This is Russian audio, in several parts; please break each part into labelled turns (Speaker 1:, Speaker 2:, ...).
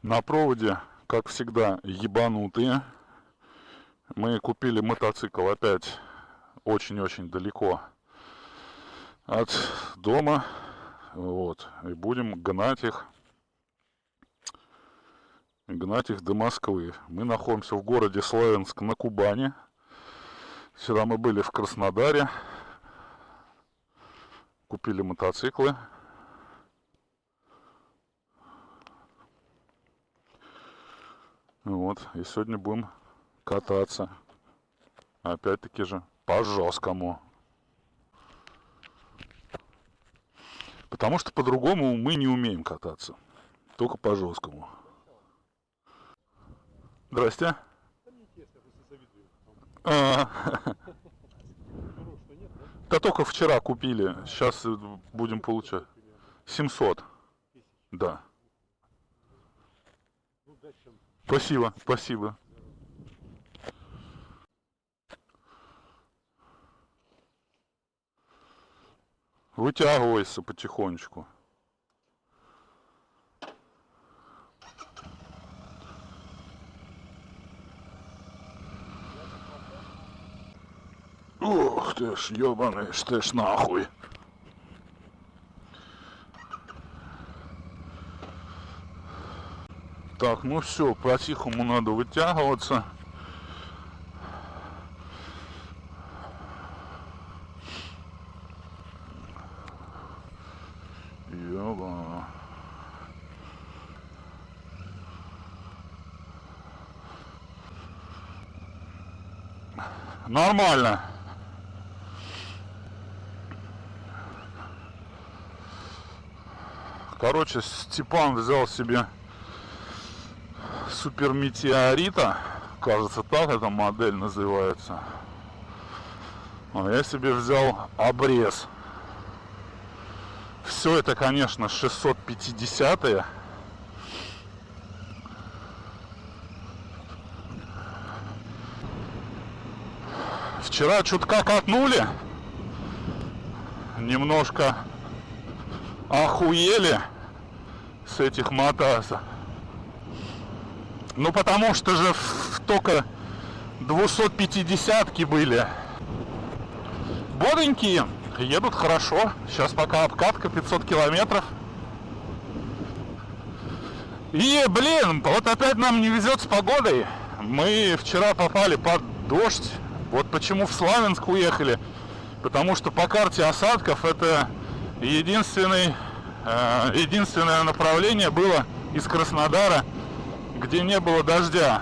Speaker 1: На проводе, как всегда, ебанутые. Мы купили мотоцикл опять очень-очень далеко от дома. Вот. И будем гнать их до Москвы. Мы находимся в городе Славянск на Кубани. Вчера мы были в Краснодаре. Купили мотоциклы. Вот. И сегодня будем кататься. Опять-таки же по жесткому. Потому что по-другому мы не умеем кататься. Только по жесткому. Здрасте. Да только вчера купили. Сейчас будем получать. 700. Да. Спасибо, спасибо. Вытягивайся потихонечку. Ух ты ж, ёбаный, ты ж нахуй. Так, ну все, по-тихому надо вытягиваться. Ёба. Нормально. Короче, Степан взял себе Супер Метеорита, кажется, так эта модель называется. А я себе взял обрез. Все это, конечно, 650-е. Вчера чутка катнули, немножко охуели с этих мотаса. Ну потому что же только 250-ки были. Бодренькие, едут хорошо. Сейчас пока обкатка 500 километров. И, блин, вот опять нам не везет с погодой. Мы вчера попали под дождь. Вот почему в Славянск уехали. Потому что по карте осадков это единственное направление было из Краснодара, где не было дождя.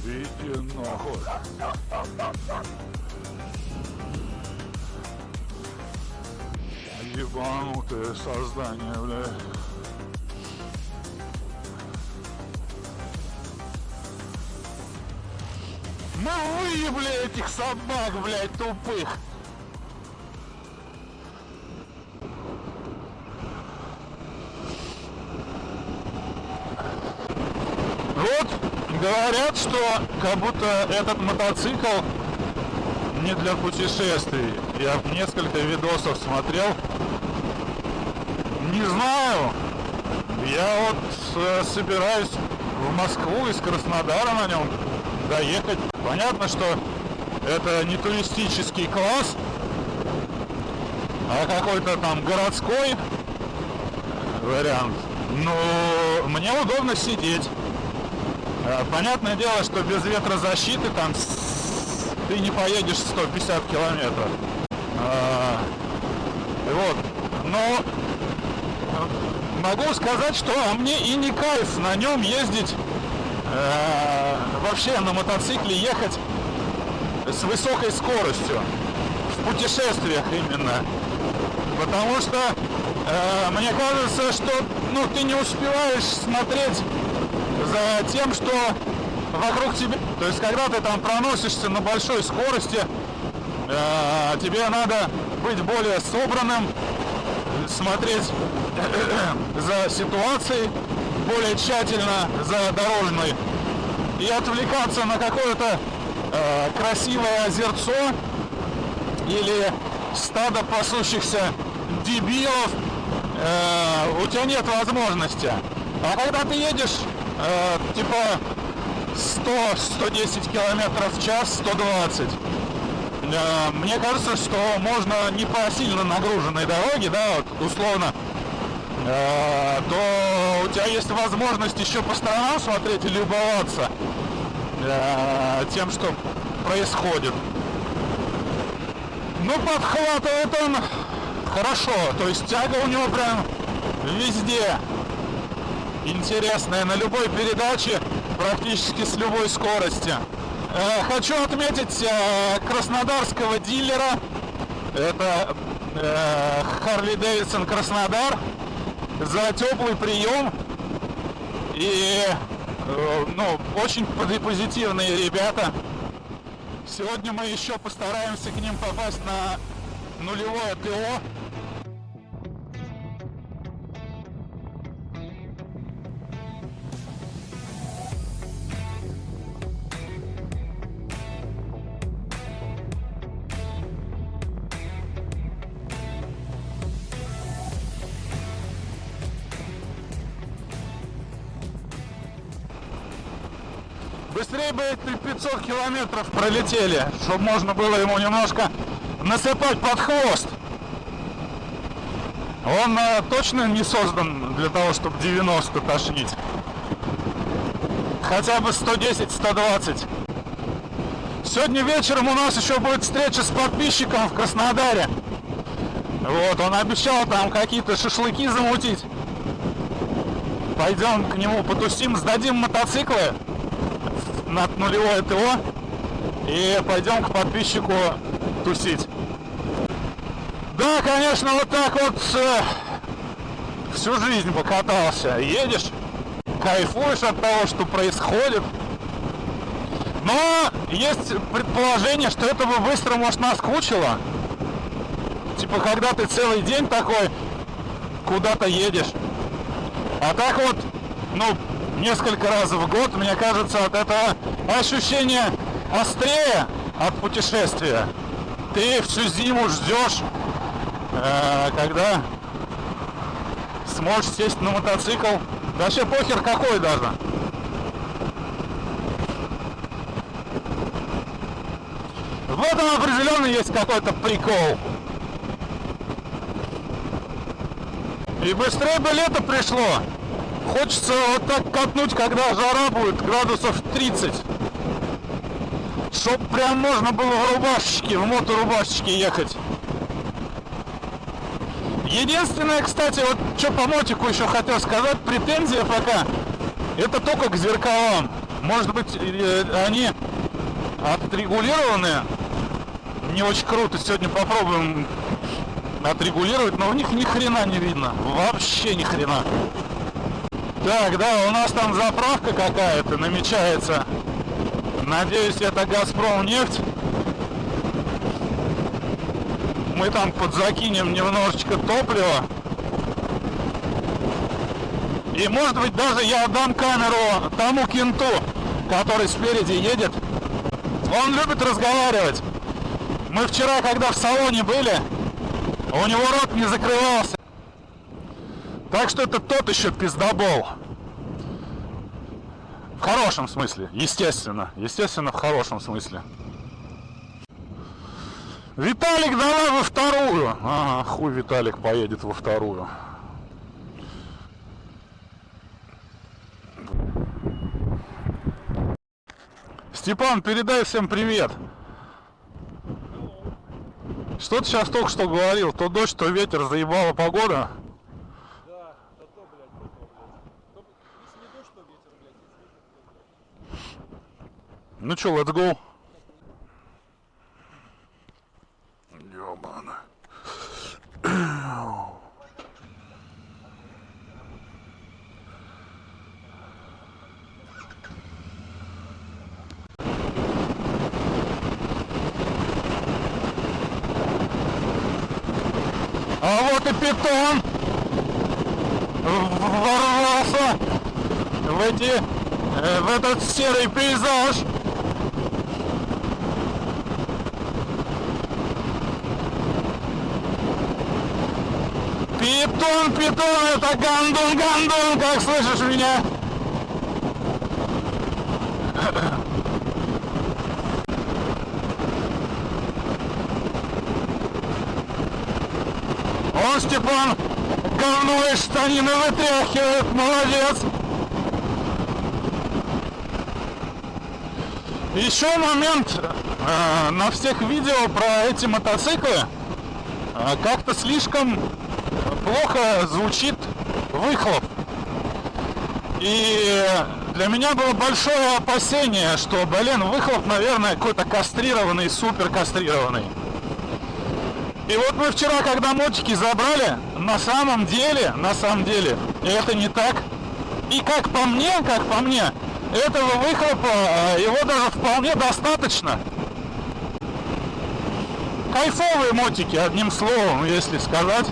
Speaker 1: Иди нахуй. Ебанутое создание, блядь. Мы выебли этих собак, блядь, тупых. Вот говорят, что как будто этот мотоцикл не для путешествий. Я несколько видосов смотрел. Не знаю. Я вот собираюсь в Москву из Краснодара на нем доехать. Понятно, что это не туристический класс, а какой-то там городской вариант. Ну, мне удобно сидеть. Понятное дело, что без ветрозащиты там ты не поедешь 150 километров. Вот. Но могу сказать, что мне и не кайф на нем ездить, вообще на мотоцикле ехать с высокой скоростью, в путешествиях именно. Потому что мне кажется, что ты не успеваешь смотреть за тем, что вокруг тебя. То есть, когда ты там проносишься на большой скорости, тебе надо быть более собранным, смотреть за ситуацией более тщательно, за дорожной, и отвлекаться на какое-то красивое озерцо или стадо пасущихся дебилов, у тебя нет возможности. А когда ты едешь типа 100-110 километров в час, 120, мне кажется, что можно не по сильно нагруженной дороге, да, вот, условно, то у тебя есть возможность еще по сторонам смотреть и любоваться тем, что происходит. Ну, подхватывает он хорошо, то есть тяга у него прям везде интересная, на любой передаче, практически с любой скорости. Хочу отметить краснодарского дилера, это Harley Davidson Краснодар, за теплый прием и очень позитивные ребята. Сегодня мы еще постараемся к ним попасть на нулевое ТО. Быстрее бы эти 500 километров пролетели, чтобы можно было ему немножко насыпать под хвост. Он точно не создан для того, чтобы 90 тошнить. Хотя бы 110-120. Сегодня вечером у нас еще будет встреча с подписчиком в Краснодаре. Вот, он обещал там какие-то шашлыки замутить. Пойдем к нему потусим, сдадим мотоциклы на нулевое ТО и пойдем к подписчику тусить. Да, конечно, вот так вот всю жизнь покатался. Едешь, кайфуешь от того, что происходит. Но есть предположение, что это бы быстро, может, наскучило. Типа, когда ты целый день такой куда-то едешь. А так вот, несколько раз в год, мне кажется, от этого ощущение острее от путешествия. Ты всю зиму ждешь, когда сможешь сесть на мотоцикл. Вообще похер какой даже. В этом определенно есть какой-то прикол. И быстрее бы лето пришло. Хочется вот так катнуть, когда жара будет градусов 30. Чтоб прям можно было в рубашечке, в моторубашечке ехать. Единственное, кстати, вот что по мотику еще хотел сказать, претензия пока, это только к зеркалам. Может быть, они отрегулированы не очень круто. Сегодня попробуем отрегулировать, но в них ни хрена не видно. Вообще ни хрена. Так, да, у нас там заправка какая-то намечается. Надеюсь, это Газпром нефть. Мы там подзакинем немножечко топлива. И может быть даже я отдам камеру тому кенту, который спереди едет. Он любит разговаривать. Мы вчера, когда в салоне были, у него рот не закрывался. Так что это тот еще пиздобол. В хорошем смысле, естественно. Естественно, в хорошем смысле. Виталик, давай во вторую. Ага, хуй Виталик поедет во вторую. Степан, передай всем привет. Что ты сейчас только что говорил? То дождь, то ветер, заебала погода.
Speaker 2: Да, да то, блядь, да то, блядь. Если не дождь, то ветер, блядь, если ветер, то, блядь.
Speaker 1: Ну чё, let's go. Ёбана. А вот и питон ворвался в этот серый пейзаж. Питон, это гандон, как слышишь меня? Он, Степан, говно из штанины вытряхивает, молодец. Еще момент, на всех видео про эти мотоциклы как-то слишком плохо звучит выхлоп. И для меня было большое опасение, что, блин, выхлоп, наверное, какой-то кастрированный, супер кастрированный. И вот мы вчера, когда мотики забрали, на самом деле, это не так. И как по мне, этого выхлопа, его даже вполне достаточно. Кайфовые мотики, одним словом, если сказать.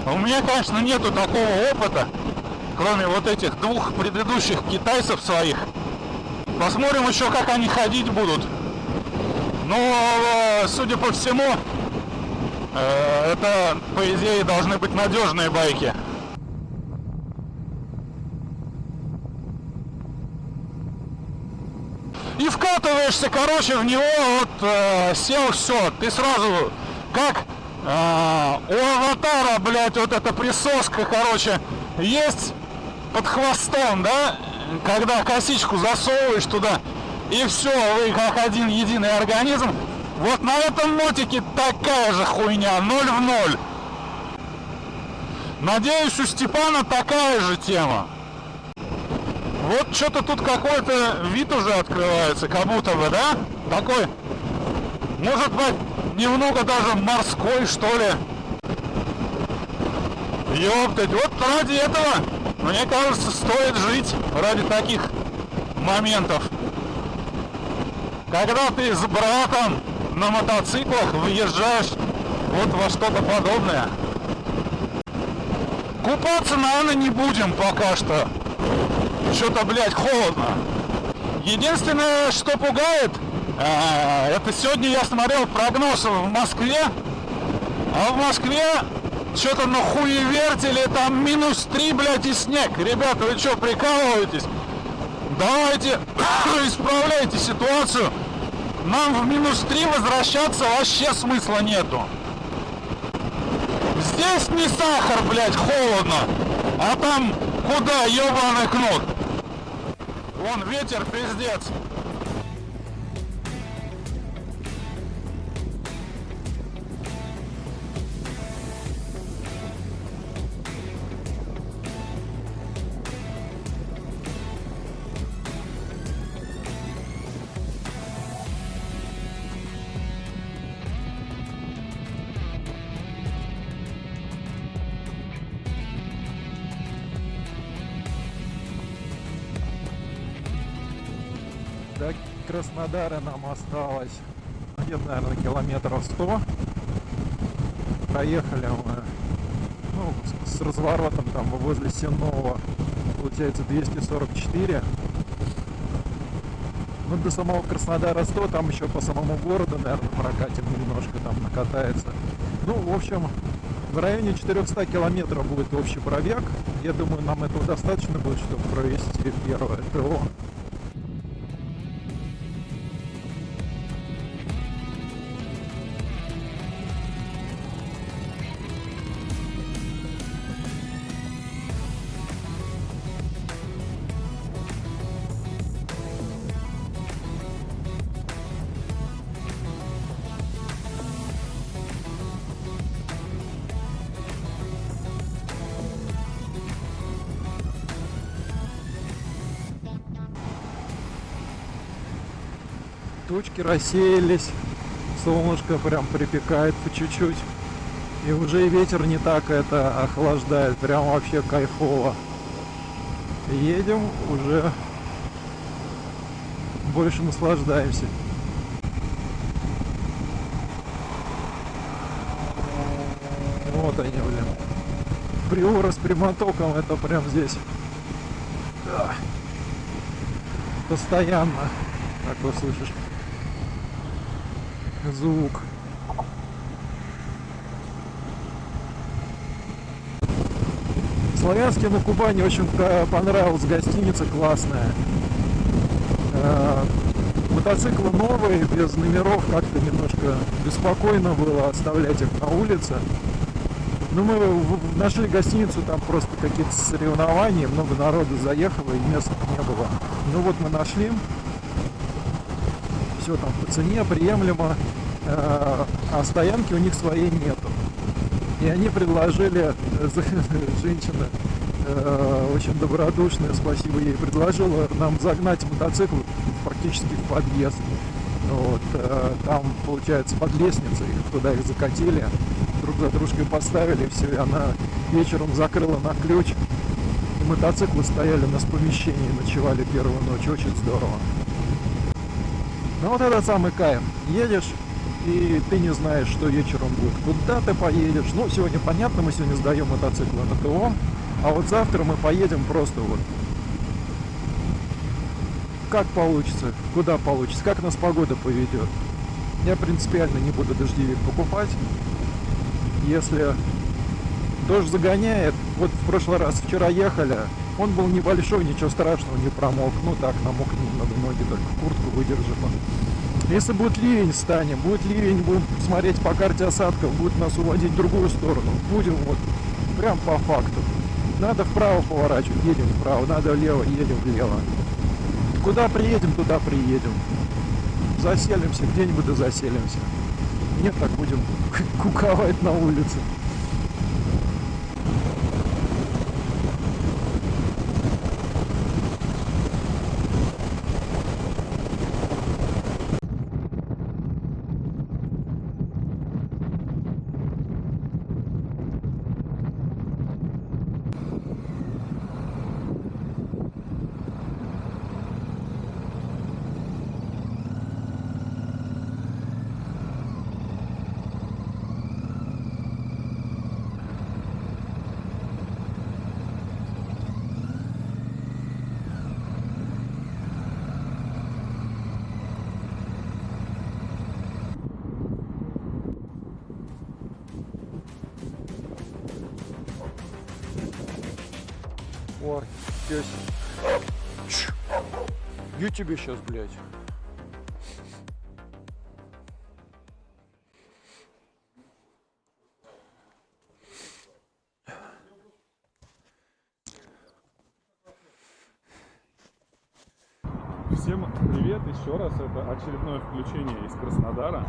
Speaker 1: У меня, конечно, нету такого опыта, кроме вот этих двух предыдущих китайцев своих. Посмотрим еще, как они ходить будут. Но, судя по всему, это, по идее, должны быть надежные байки. И вкатываешься, короче, в него, вот, сел, все, ты сразу, как у аватара, блядь, вот эта присоска, короче, есть под хвостом, да, когда косичку засовываешь туда, и все, вы как один единый организм. Вот на этом мотике такая же хуйня, 0 в 0. Надеюсь, у Степана такая же тема. Вот что-то тут какой-то вид уже открывается, как будто бы, да? Такой, может быть, немного даже морской, что ли. Ёптать, вот ради этого, мне кажется, стоит жить, ради таких моментов. Когда ты с братом на мотоциклах выезжаешь вот во что-то подобное. Купаться, наверное, не будем пока что. Что-то, блядь, холодно. Единственное, что пугает, это сегодня я смотрел прогноз в Москве. А в Москве что-то на хуевертили, там -3, блядь, и снег. Ребята, вы что, прикалываетесь? Давайте исправляйте ситуацию. Нам в -3 возвращаться вообще смысла нету. Здесь не сахар, блядь, холодно. А там куда, ёбаный кнут? Вон ветер, пиздец.
Speaker 2: До Краснодара нам осталось где-то, наверное, километров 100. Проехали мы, ну, с разворотом там возле Сенного, получается 244. Ну, до самого Краснодара 100, там еще по самому городу, наверное, прокатим немножко, там накатается. Ну, в общем, в районе 400 километров будет общий пробег. Я думаю, нам этого достаточно будет, чтобы провести первое ТО. Тучки рассеялись, солнышко прям припекает по чуть-чуть. И уже и ветер не так это охлаждает, прям вообще кайфово. Едем, уже больше наслаждаемся. Вот они, блин. Приора с прямотоком, это прям здесь. Да. Постоянно, как вы слышишь, звук. В Славянске на Кубани очень понравилась гостиница, классная. Мотоциклы новые, без номеров, как-то немножко беспокойно было оставлять их на улице. Но мы нашли гостиницу, там просто какие-то соревнования, много народу заехало и мест не было. Ну вот мы нашли, все там по цене, приемлемо, а стоянки у них своей нету. И они предложили, женщина очень добродушная, спасибо ей, предложила нам загнать мотоцикл практически в подъезд. Вот, там, получается, под лестницей, туда их закатили, друг за дружкой поставили, все, и она вечером закрыла на ключ. И мотоциклы стояли у нас в помещении, ночевали первую ночь, очень здорово. Ну вот этот самый кайф. Едешь, и ты не знаешь, что вечером будет. Куда ты поедешь? Ну, сегодня понятно, мы сегодня сдаем мотоциклы на ТО, а вот завтра мы поедем просто вот. Как получится, куда получится, как нас погода поведет. Я принципиально не буду дождевик покупать. Если дождь загоняет, вот в прошлый раз, вчера ехали, он был небольшой, ничего страшного, не промок. Ну так, намок немного, ноги только куртку выдержим. Если будет ливень, станем, будет ливень, будем смотреть по карте осадков, будет нас уводить в другую сторону. Будем вот прям по факту. Надо вправо поворачивать, едем вправо, надо влево, едем влево. Куда приедем, туда приедем. Заселимся, где-нибудь да заселимся. Нет, так будем куковать на улице. Ой, здесь. Я тебе сейчас, блядь.
Speaker 1: Всем привет еще раз, это очередное включение из Краснодара.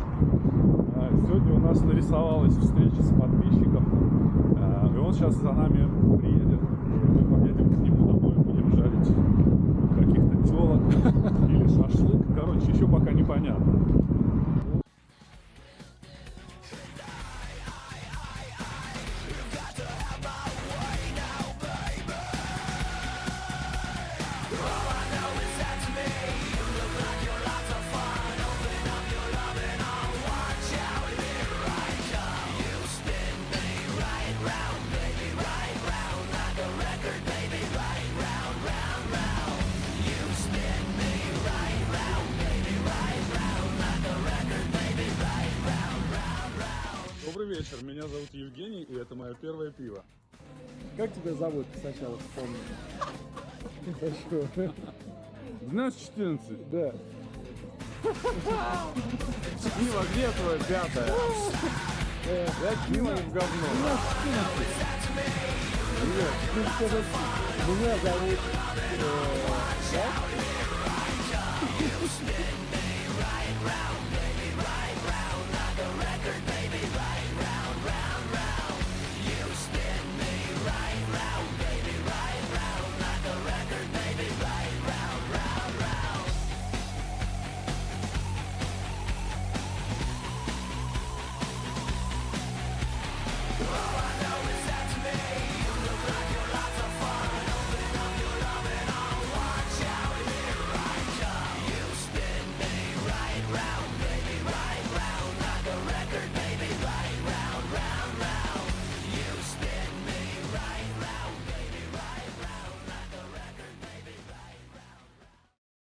Speaker 1: Сегодня у нас нарисовалась встреча с подписчиком, и он сейчас за нами приедет, и мы поедем к нему домой, будем жарить каких-то телок или шашлык, короче, еще пока непонятно. Добрый вечер, меня зовут Евгений, и это мое первое пиво.
Speaker 3: Как тебя зовут сначала вспомни? Хорошо.
Speaker 1: 12-14.
Speaker 3: Да.
Speaker 1: Пиво, где твое пятое? Я пиво в говно.
Speaker 3: Меня зовут...